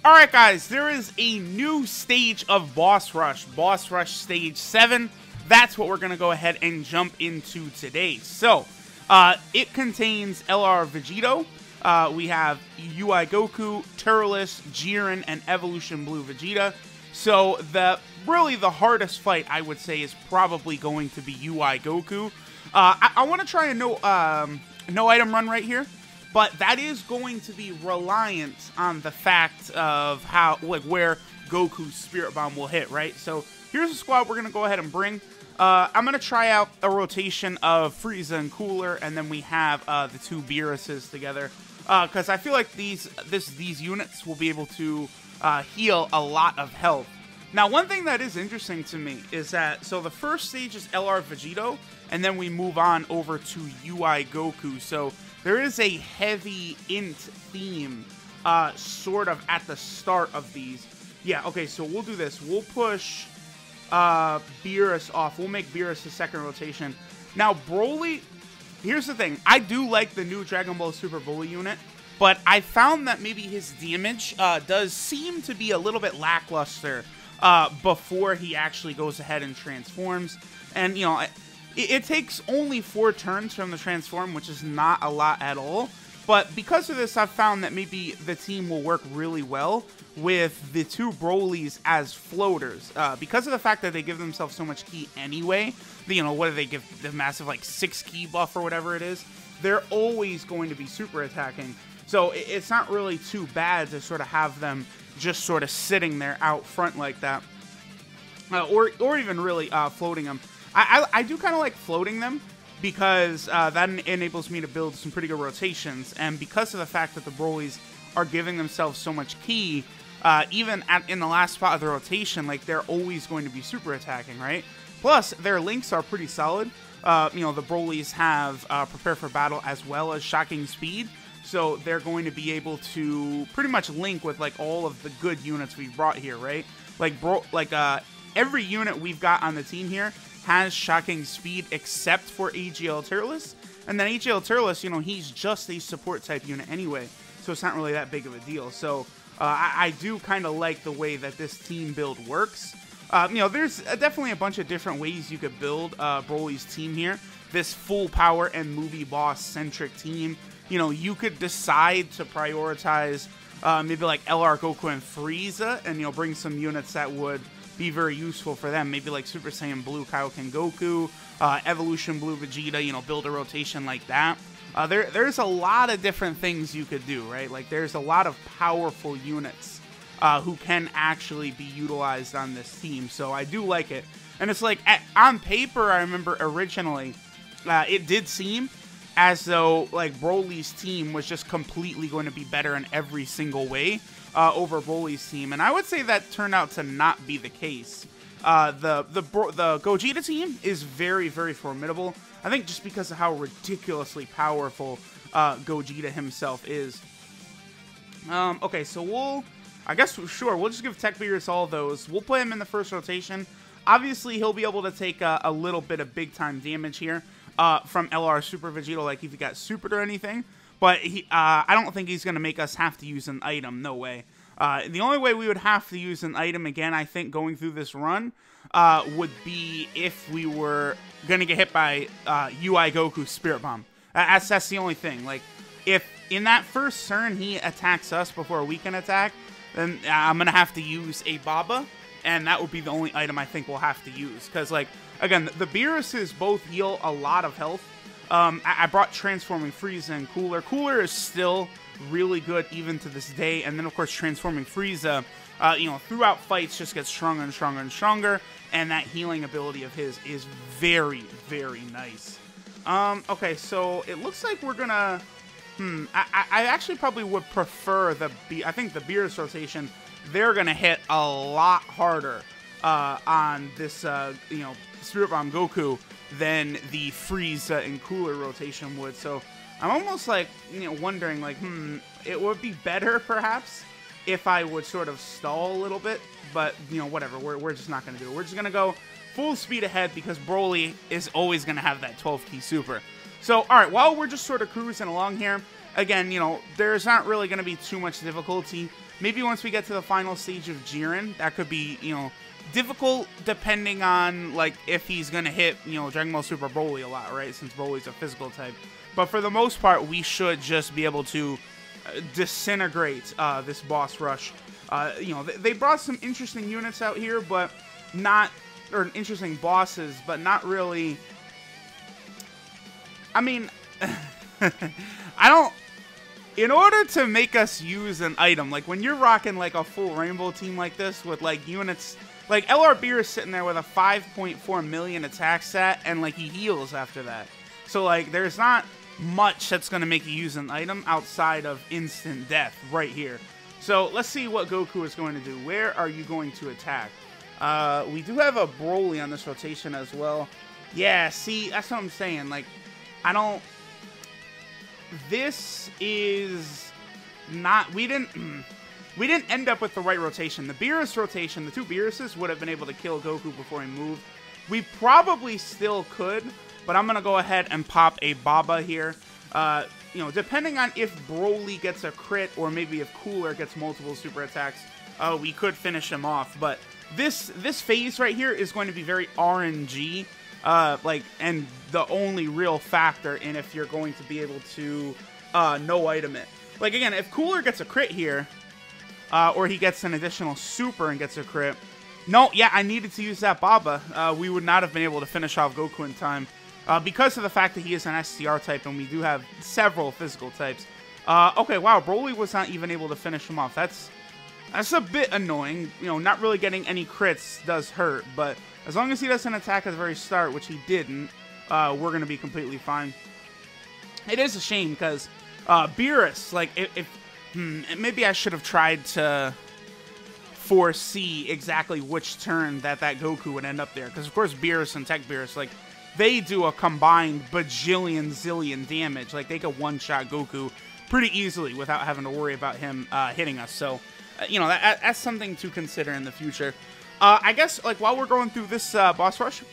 Alright guys, there is a new stage of Boss Rush Stage 7. That's what we're going to go ahead and jump into today. So, it contains LR Vegito, we have UI Goku, Turles, Jiren, and Evolution Blue Vegeta. So, really the hardest fight, I would say, is probably going to be UI Goku. I want to try a no item run right here. But that is going to be reliant on the fact of where Goku's Spirit Bomb will hit, right? So here's a squad we're going to go ahead and bring. I'm going to try out a rotation of Frieza and Cooler, and then we have the two Beerus's together. Because I feel like these units will be able to heal a lot of health. Now, one thing that is interesting to me is that, so the first stage is LR Vegito, and then we move on over to UI Goku. So there is a heavy int theme sort of at the start of these. Yeah, okay, so we'll do this. We'll push Beerus off. We'll make Beerus the second rotation. Now, Broly, here's the thing. I do like the new Dragon Ball Super Broly unit, but I found that maybe his damage does seem to be a little bit lackluster before he actually goes ahead and transforms. And, you know, it takes only 4 turns from the transform, which is not a lot at all. But because of this, I've found that maybe the team will work really well with the two Brolys as floaters. Because of the fact that they give themselves so much ki anyway, you know, what do they give, the massive, like, 6 ki buff or whatever it is, they're always going to be super attacking. So it's not really too bad to sort of have them just sort of sitting there out front like that. Or even really floating them. I do kind of like floating them because that enables me to build some pretty good rotations. And because of the fact that the Brolys are giving themselves so much ki, even in the last spot of the rotation, like, they're always going to be super attacking, right? Plus, their links are pretty solid. You know, the Brolys have Prepare for Battle as well as Shocking Speed. So they're going to be able to pretty much link with, like, all of the good units we've brought here, right? Like, every unit we've got on the team here has Shocking Speed except for AGL Turles. And then AGL Turles, you know, he's just a support type unit anyway, so it's not really that big of a deal. So I do kind of like the way that this team build works. You know, there's definitely a bunch of different ways you could build Broly's team here. This full power and movie boss centric team. You know, you could decide to prioritize maybe like LR Goku and Frieza, and, you know, bring some units that would be very useful for them. Maybe like Super Saiyan Blue Kaioken Goku, Evolution Blue Vegeta, you know, build a rotation like that. There's a lot of different things you could do, right? Like, there's a lot of powerful units who can actually be utilized on this team. So I do like it. And it's like, on paper, I remember originally, it did seem as though, like, Broly's team was just completely going to be better in every single way over Broly's team, and I would say that turned out to not be the case. The Gogeta team is very, very formidable. I think just because of how ridiculously powerful Gogeta himself is. Okay, so we'll just give Tech Beerus all those. We'll put him in the first rotation. Obviously, he'll be able to take a little bit of big-time damage here from LR Super Vegeta, like if he got supered or anything. But I don't think he's going to make us have to use an item. No way. The only way we would have to use an item, again, I think, going through this run, would be if we were going to get hit by UI Goku's Spirit Bomb. That's the only thing. Like, if in that first turn he attacks us before we can attack, then I'm going to have to use a Baba, and that would be the only item I think we'll have to use. Because, like, again, the Beeruses both heal a lot of health. I brought Transforming Frieza and Cooler. Cooler is still really good even to this day. And then, of course, Transforming Frieza, you know, throughout fights just gets stronger and stronger and stronger. And that healing ability of his is very, very nice. Okay, so it looks like we're gonna... I actually probably would prefer I think the Beerus rotation, they're gonna hit a lot harder on this, you know, Spirit Bomb Goku than the Frieza and Cooler rotation would. So I'm almost like, you know, wondering, like, it would be better perhaps if I would sort of stall a little bit, but, you know, whatever, we're just not going to do it. We're just going to go full speed ahead because Broly is always going to have that 12 key super. So, alright, while we're just sort of cruising along here, again, you know, there's not really going to be too much difficulty. Maybe once we get to the final stage of Jiren, that could be, you know, difficult depending on, like, if he's going to hit, you know, Dragon Ball Super Broly a lot, right? Since Broly's a physical type. But for the most part, we should just be able to disintegrate this boss rush. You know, they brought some interesting units out here, but not, or interesting bosses, but not really. I mean, I don't. In order to make us use an item, like when you're rocking like a full rainbow team like this with like units, like LR Beer is sitting there with a 5.4 million attack stat, and like he heals after that. So like there's not much that's going to make you use an item outside of instant death right here. So let's see what Goku is going to do. Where are you going to attack? We do have a Broly on this rotation as well. Yeah, see, that's what I'm saying. Like, I don't... This is not... We didn't end up with the right rotation. The Beerus rotation, the two Beeruses would have been able to kill Goku before he moved. We probably still could, but I'm going to go ahead and pop a Baba here. You know, depending on if Broly gets a crit or maybe if Cooler gets multiple super attacks, we could finish him off. But this phase right here is going to be very RNG. Like, and the only real factor in if you're going to be able to no item it. Like, again, if Cooler gets a crit here, or he gets an additional super and gets a crit, no, yeah, I needed to use that Baba. We would not have been able to finish off Goku in time, because of the fact that he is an STR type and we do have several physical types. Okay, wow, Broly was not even able to finish him off. That's a bit annoying. You know, not really getting any crits does hurt, but as long as he doesn't attack at the very start, which he didn't, we're going to be completely fine. It is a shame, because Beerus, like, maybe I should have tried to foresee exactly which turn that Goku would end up there. Because, of course, Beerus and Tech Beerus, like, they do a combined bajillion zillion damage. Like, they could one-shot Goku pretty easily without having to worry about him hitting us. So, you know, that's something to consider in the future. I guess, like, while we're going through this boss rush,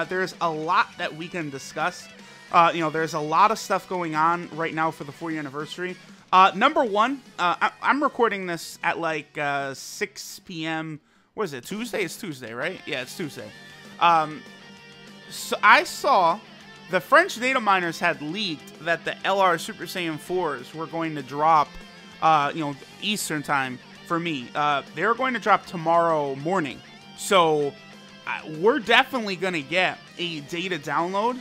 there's a lot that we can discuss. You know, there's a lot of stuff going on right now for the 4th anniversary. Number one, I'm recording this at, like, 6 p.m. What is it, Tuesday? It's Tuesday, right? Yeah, it's Tuesday. So I saw the French data miners had leaked that the LR Super Saiyan 4s were going to drop, you know, Eastern time. For me, they're going to drop tomorrow morning, so we're definitely going to get a data download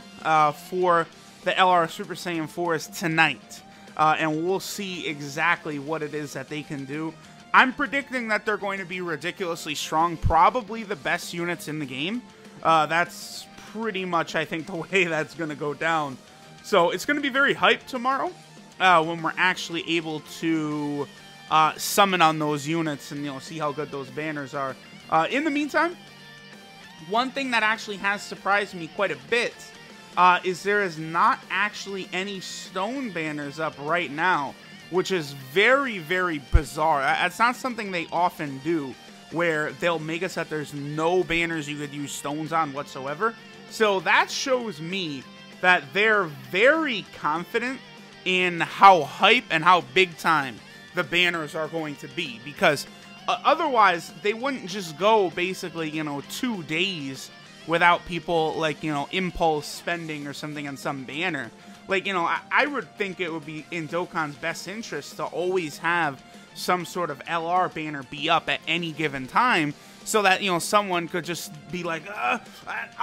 for the LR Super Saiyan 4s tonight, and we'll see exactly what it is that they can do. I'm predicting that they're going to be ridiculously strong, probably the best units in the game. That's pretty much, I think, the way that's going to go down. So it's going to be very hyped tomorrow when we're actually able to summon on those units and, you know, see how good those banners are. In the meantime, one thing that actually has surprised me quite a bit is there is not actually any stone banners up right now, which is very, very bizarre. It's not something they often do, where they'll make us that there's no banners you could use stones on whatsoever. So that shows me that they're very confident in how hype and how big time the banners are going to be, because otherwise they wouldn't just go basically, you know, 2 days without people, like, you know, impulse spending or something on some banner. Like, you know, I would think it would be in Dokkan's best interest to always have some sort of LR banner be up at any given time, so that, you know, someone could just be like,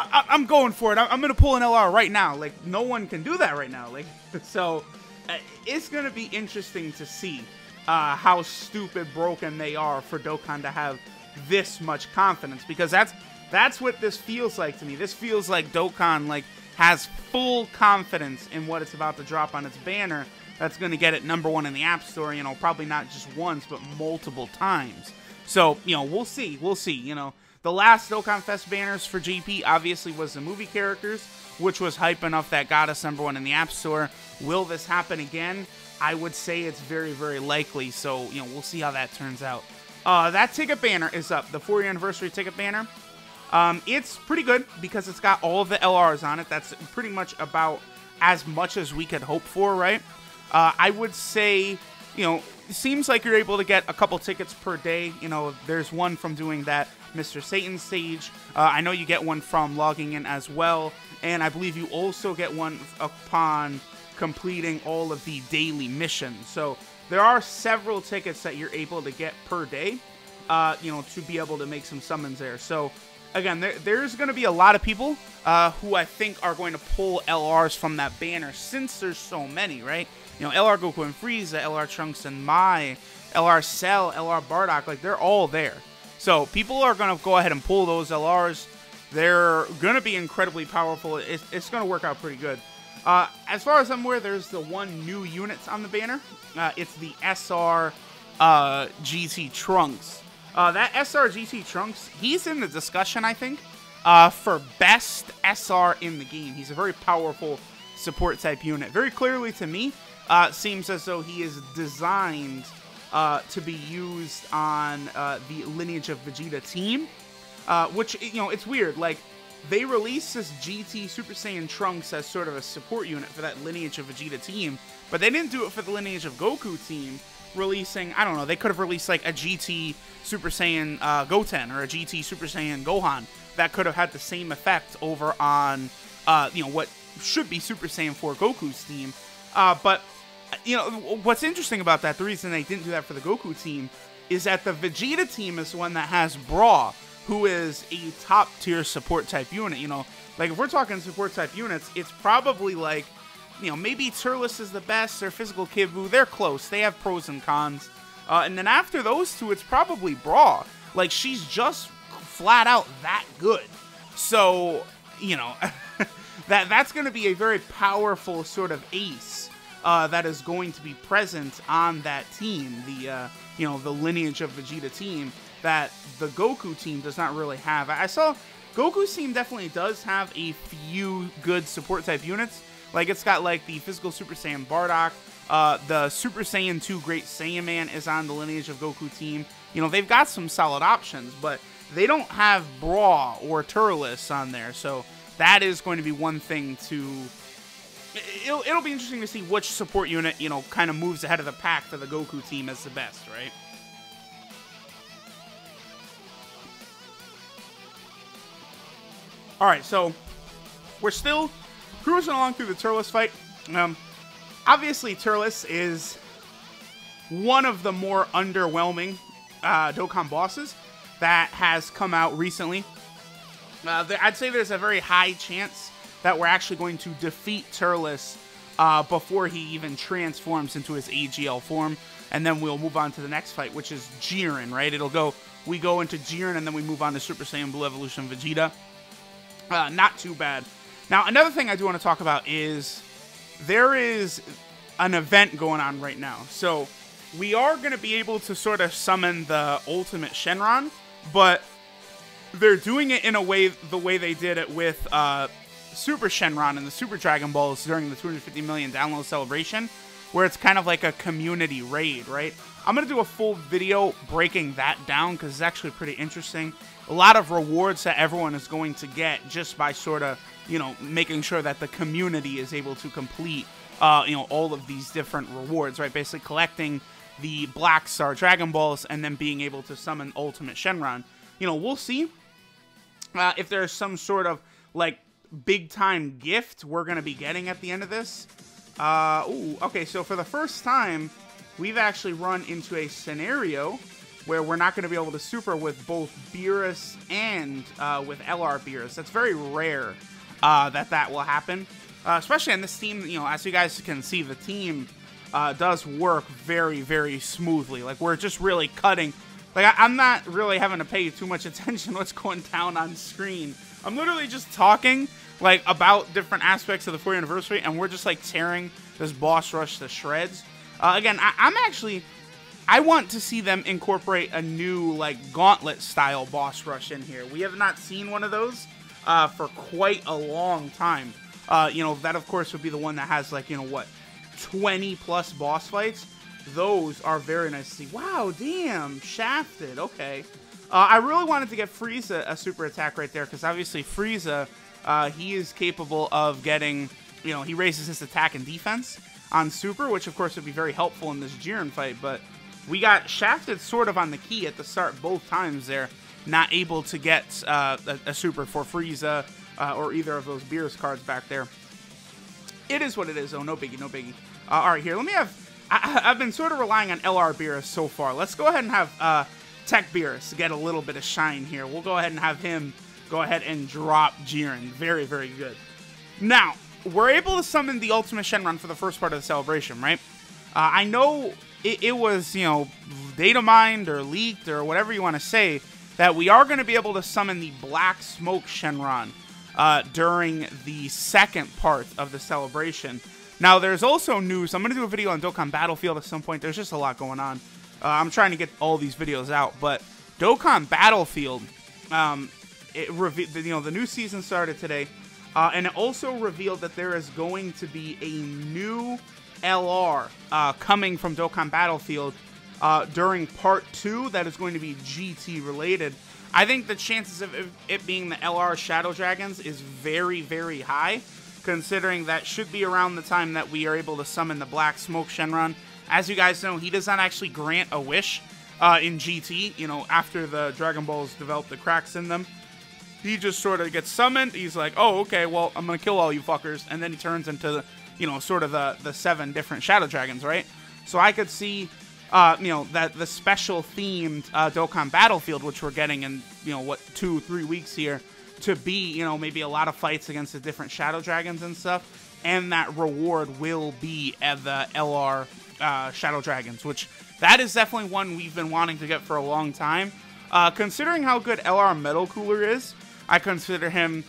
I'm going for it, I'm gonna pull an LR right now. Like, no one can do that right now. Like, so it's gonna be interesting to see how stupid broken they are for Dokkan to have this much confidence, because that's what this feels like to me. This feels like Dokkan, like, has full confidence in what it's about to drop on its banner. That's going to get it #1 in the App Store, you know, probably not just once, but multiple times. So, you know, we'll see. We'll see. You know, the last Dokkan Fest banners for GP obviously was the movie characters, which was hype enough that got us #1 in the App Store. Will this happen again? I would say it's very, very likely. So, you know, we'll see how that turns out. That ticket banner is up. The 4th anniversary ticket banner. It's pretty good because it's got all of the LRs on it. That's pretty much about as much as we could hope for, right? I would say, you know, it seems like you're able to get a couple tickets per day. You know, there's one from doing that Mr. Satan stage. I know you get one from logging in as well. And I believe you also get one upon completing all of the daily missions. So there are several tickets that you're able to get per day, you know, to be able to make some summons there. So again, there's going to be a lot of people who I think are going to pull LRs from that banner since there's so many, right? You know, LR Goku and Frieza, LR Trunks and Mai, LR Cell, LR Bardock, like they're all there. So people are going to go ahead and pull those LRs. They're going to be incredibly powerful. It's going to work out pretty good. As far as I'm aware, there's the one new unit on the banner. It's the SR GT Trunks. That SR GT Trunks, he's in the discussion, I think, for best SR in the game. He's a very powerful support type unit. Very clearly to me, seems as though he is designed to be used on the Lineage of Vegeta team, which, you know, it's weird. Like, they released this GT Super Saiyan Trunks as sort of a support unit for that Lineage of Vegeta team, but they didn't do it for the Lineage of Goku team, releasing, I don't know, they could have released like a GT Super Saiyan Goten or a GT Super Saiyan Gohan that could have had the same effect over on, you know, what should be Super Saiyan 4 Goku's team. But, you know, what's interesting about that, the reason they didn't do that for the Goku team, is that the Vegeta team is the one that has Bra, who is a top tier support type unit. You know, like if we're talking support type units, it's probably like, you know, maybe Turles is the best, or Physical Kid Buu, they're close. They have pros and cons. And then after those two, it's probably Bra. Like, she's just flat out that good. So, you know, that's going to be a very powerful sort of ace that is going to be present on that team. The, you know, the Lineage of Vegeta team that the Goku team does not really have. I saw Goku's team definitely does have a few good support type units. Like, it's got like the Physical Super Saiyan Bardock, the Super Saiyan 2 Great Saiyan Man is on the Lineage of Goku team. You know, they've got some solid options, but they don't have Bra or Turles on there. So that is going to be one thing to... It'll be interesting to see which support unit, you know, kind of moves ahead of the pack for the Goku team as the best, right? Alright, so we're still cruising along through the Turles fight. Obviously, Turles is one of the more underwhelming Dokkan bosses that has come out recently. I'd say there's a very high chance that we're actually going to defeat Turles before he even transforms into his AGL form. And then we'll move on to the next fight, which is Jiren, right? We go into Jiren, and then we move on to Super Saiyan Blue Evolution Vegeta. Not too bad. Now, another thing I do want to talk about is there is an event going on right now. So we are going to be able to sort of summon the Ultimate Shenron, but they're doing it in a way, the way they did it with Super Shenron and the Super Dragon Balls during the 250 million download celebration, where it's kind of like a community raid, right? I'm going to do a full video breaking that down because it's actually pretty interesting. A lot of rewards that everyone is going to get just by sort of, you know, making sure that the community is able to complete, you know, all of these different rewards, right? Basically collecting the Black Star Dragon Balls and then being able to summon Ultimate Shenron. You know, we'll see if there's some sort of, like, big-time gift we're going to be getting at the end of this. Ooh, okay, so for the first time, we've actually run into a scenario where we're not going to be able to super with both Beerus and with LR Beerus. That's very rare that will happen. Especially on this team, you know, as you guys can see, the team does work very, very smoothly. Like, we're just really cutting. Like, I'm not really having to pay too much attention to what's going down on screen. I'm literally just talking, like, about different aspects of the 4th anniversary, and we're just, like, tearing this boss rush to shreds. Again, I want to see them incorporate a new, like, gauntlet-style boss rush in here. We have not seen one of those for quite a long time. You know, that, of course, would be the one that has, like, you know, what, 20-plus boss fights? Those are very nice to see. Wow, damn, shafted, okay. I really wanted to get Frieza a super attack right there, because obviously Frieza, he is capable of getting, you know, he raises his attack and defense. on Super, which of course would be very helpful in this Jiren fight, but we got shafted sort of on the key at the start both times there, not able to get a Super for Frieza or either of those Beerus cards back there. It is what it is, though. No biggie, no biggie. All right, here, let me have... I've been sort of relying on LR Beerus so far. Let's go ahead and have Tech Beerus to get a little bit of shine here. We'll go ahead and have him go ahead and drop Jiren. Very, very good. Now, we're able to summon the Ultimate Shenron for the first part of the celebration, right? I know it was, you know, data mined or leaked or whatever you want to say, that we are going to be able to summon the Black Smoke Shenron during the second part of the celebration. Now, there's also news. I'm going to do a video on Dokkan Battlefield at some point. There's just a lot going on. I'm trying to get all these videos out, but Dokkan Battlefield, the new season started today, and it also revealed that there is going to be a new LR coming from Dokkan Battlefield during Part 2 that is going to be GT related. I think the chances of it being the LR Shadow Dragons is very, very high, considering that should be around the time that we are able to summon the Black Smoke Shenron. As you guys know, he does not actually grant a wish in GT, you know, after the Dragon Balls develop the cracks in them. He just sort of gets summoned. He's like, oh, okay, well, I'm going to kill all you fuckers. And then he turns into, you know, sort of the 7 different Shadow Dragons, right? So I could see, you know, that the special themed Dokkan Battlefield, which we're getting in, you know, what, 2-3 weeks here, to be, you know, maybe a lot of fights against the different Shadow Dragons and stuff. And that reward will be at the LR Shadow Dragons, which that is definitely one we've been wanting to get for a long time. Considering how good LR Metal Cooler is, I consider him,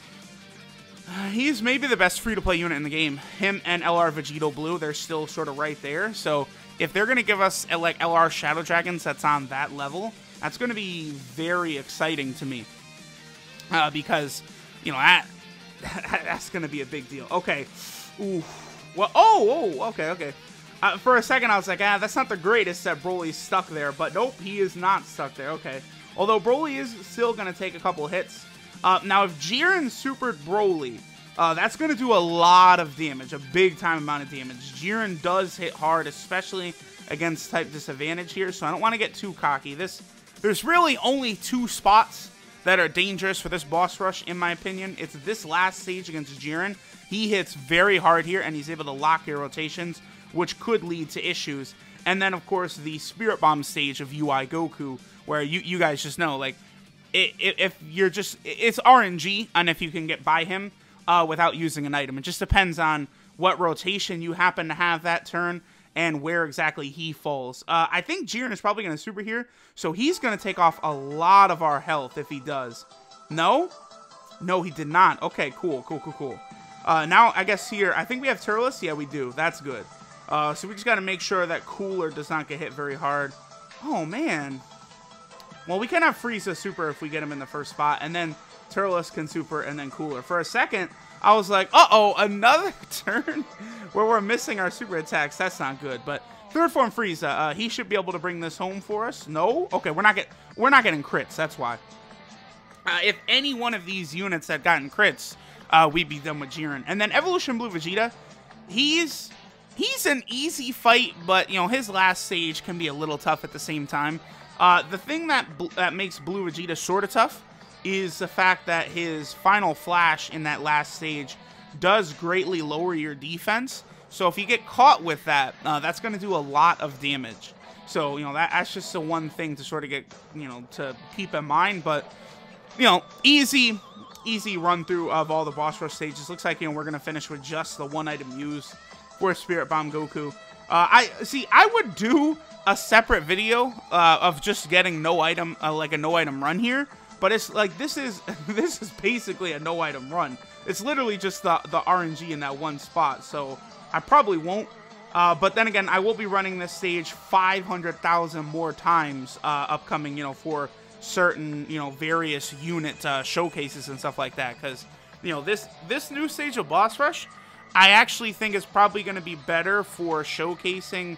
he's maybe the best free-to-play unit in the game. Him and LR Vegito Blue, they're still sort of right there. So if they're going to give us like LR Shadow Dragons that's on that level, that's going to be very exciting to me. Because, you know, that's going to be a big deal. Okay. Ooh. Well, okay. For a second, I was like, that's not the greatest that Broly's stuck there. But nope, he is not stuck there. Okay. Although Broly is still going to take a couple hits. Now, if Jiren supered Broly, that's going to do a lot of damage. A big-time amount of damage. Jiren does hit hard, especially against type disadvantage here. So I don't want to get too cocky. There's really only 2 spots that are dangerous for this boss rush, in my opinion. It's this last stage against Jiren. He hits very hard here, and he's able to lock your rotations, which could lead to issues. And then, of course, the Spirit Bomb stage of UI Goku, where you guys just know, like, if you're just, it's RNG on if you can get by him without using an item. It just depends on what rotation you happen to have that turn and where exactly he falls. I think Jiren is probably going to super here, so he's going to take off a lot of our health if he does. No? No, he did not. Okay, cool. Now, I guess here, I think we have Turles. Yeah, we do. That's good. So we just got to make sure that Cooler does not get hit very hard. Oh, man. Well, we can have Frieza super if we get him in the first spot, and then Turles can super, and then Cooler. For a second, I was like, uh-oh, another turn where we're missing our super attacks. That's not good. But third form Frieza, he should be able to bring this home for us. No? Okay, we're not getting crits. That's why. If any one of these units had gotten crits, we'd be done with Jiren. And then Evolution Blue Vegeta, he's an easy fight, but, you know, his last stage can be a little tough at the same time. The thing that makes Blue Vegeta sort of tough is the fact that his final flash in that last stage does greatly lower your defense. So if you get caught with that, that's going to do a lot of damage. So, you know, that's just the one thing to sort of get, you know, to keep in mind. But, you know, easy run through of all the boss rush stages. Looks like, you know, we're going to finish with just the one item used for Spirit Bomb Goku. I would do a separate video of just getting no item, like a no item run here. But it's like, this is basically a no item run. It's literally just the RNG in that one spot. So I probably won't. But then again, I will be running this stage 500,000 more times upcoming, you know, for certain, you know, various unit showcases and stuff like that. Because, you know, this new stage of Boss Rush, I actually think is probably going to be better for showcasing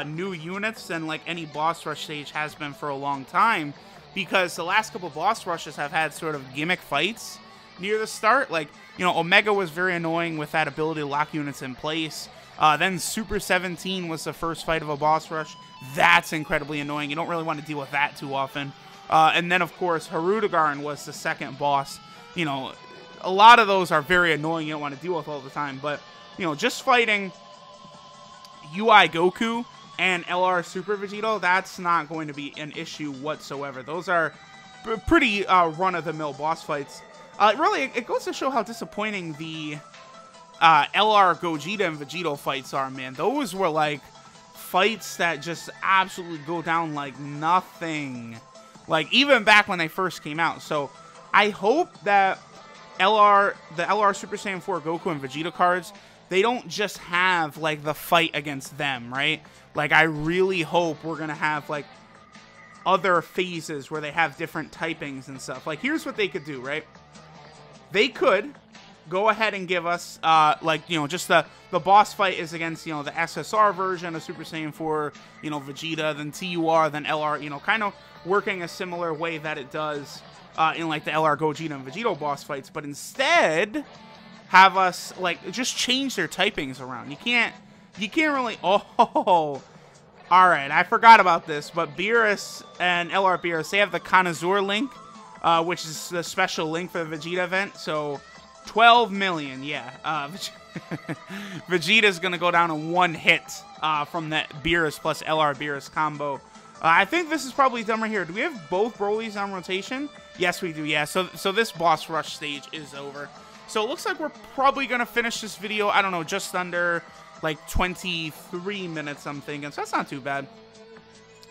new units than like any Boss Rush stage has been for a long time. Because the last couple Boss Rushes have had sort of gimmick fights near the start. Like, you know, Omega was very annoying with that ability to lock units in place. Then Super 17 was the first fight of a boss rush. That's incredibly annoying. You don't really want to deal with that too often. And then, of course, Harudegarn was the second boss. You know, a lot of those are very annoying. You don't want to deal with all the time. But, you know, just fighting UI Goku and LR Super Vegito, that's not going to be an issue whatsoever. Those are pretty run-of-the-mill boss fights. Really, it goes to show how disappointing the LR Gogeta and Vegito fights are, man. Those were, like, fights that just absolutely go down like nothing. Like, even back when they first came out. So, I hope that the LR Super Saiyan 4 Goku and Vegeta cards, they don't just have, like, the fight against them, right? Like, I really hope we're gonna have, like, other phases where they have different typings and stuff. Like, here's what they could do, right? They could go ahead and give us, like, you know, just the boss fight is against, you know, the SSR version of Super Saiyan 4, you know, Vegeta, then TUR, then LR, you know, kind of working a similar way that it does in, like, the LR Gogeta and Vegito boss fights, but instead have us, like, just change their typings around. You can't really, oh, alright, I forgot about this, but Beerus and LR Beerus, they have the Connoisseur link, which is the special link for the Vegeta event, so 12 million, yeah. Vegeta's going to go down in one hit from that Beerus plus LR Beerus combo. I think this is probably done right here. Do we have both Brolys on rotation? Yes, we do, yeah. So this boss rush stage is over. So it looks like we're probably going to finish this video, I don't know, just under, like, 23 minutes, I'm thinking. So that's not too bad.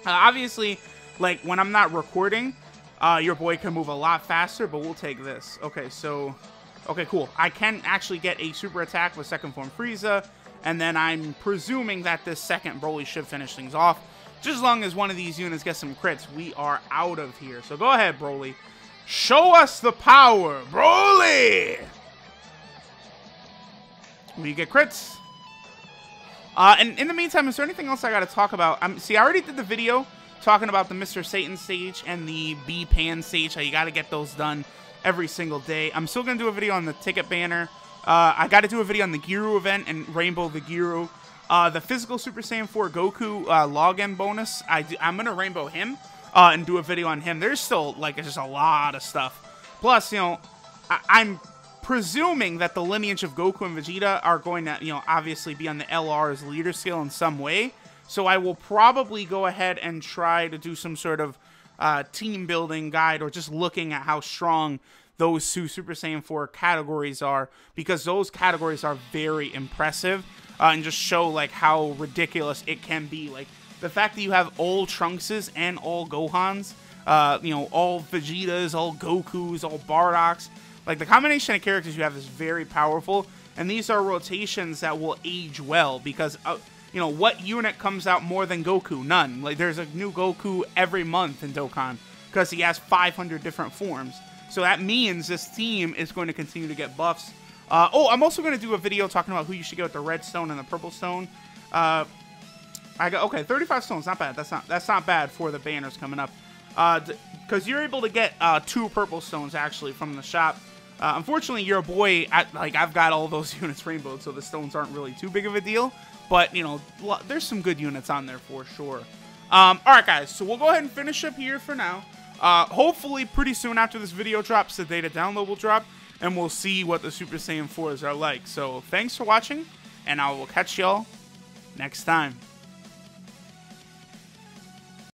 Obviously, like, when I'm not recording, your boy can move a lot faster, but we'll take this. Okay, so... Okay, cool. I can actually get a super attack with second form Frieza, and then I'm presuming that this second Broly should finish things off. Just as long as one of these units gets some crits, we are out of here. So go ahead, Broly. Show us the power, Broly! We get crits. And in the meantime, is there anything else I got to talk about? See, I already did the video talking about the Mr. Satan stage and the B-Pan stage, how you got to get those done every single day. I'm still going to do a video on the ticket banner. I got to do a video on the Giru event and Rainbow the Giru. The physical Super Saiyan 4 Goku login bonus, I'm going to Rainbow him and do a video on him. There's still, like, just a lot of stuff. Plus, you know, I'm presuming that the lineage of Goku and Vegeta are going to, you know, obviously be on the LR's leader scale in some way. So I will probably go ahead and try to do some sort of team building guide, or just looking at how strong those two Super Saiyan 4 categories are, because those categories are very impressive, and just show, like, how ridiculous it can be. Like, the fact that you have all Trunkses and all Gohans, you know, all Vegetas, all Gokus, all Bardoks, like, the combination of characters you have is very powerful, and these are rotations that will age well, because you know, what unit comes out more than Goku? None. Like, there's a new Goku every month in Dokkan, because he has 500 different forms. So that means this team is going to continue to get buffs. Oh, I'm also going to do a video talking about who you should get with the red stone and the purple stone. Okay, 35 stones, not bad. That's not bad for the banners coming up. Because you're able to get 2 purple stones actually from the shop. Unfortunately, your boy, I've got all those units rainbowed, so the stones aren't really too big of a deal. But, you know, there's some good units on there for sure. Alright, guys, so we'll go ahead and finish up here for now. Hopefully, pretty soon after this video drops, the data download will drop, and we'll see what the Super Saiyan 4s are like. So, thanks for watching, and I will catch y'all next time.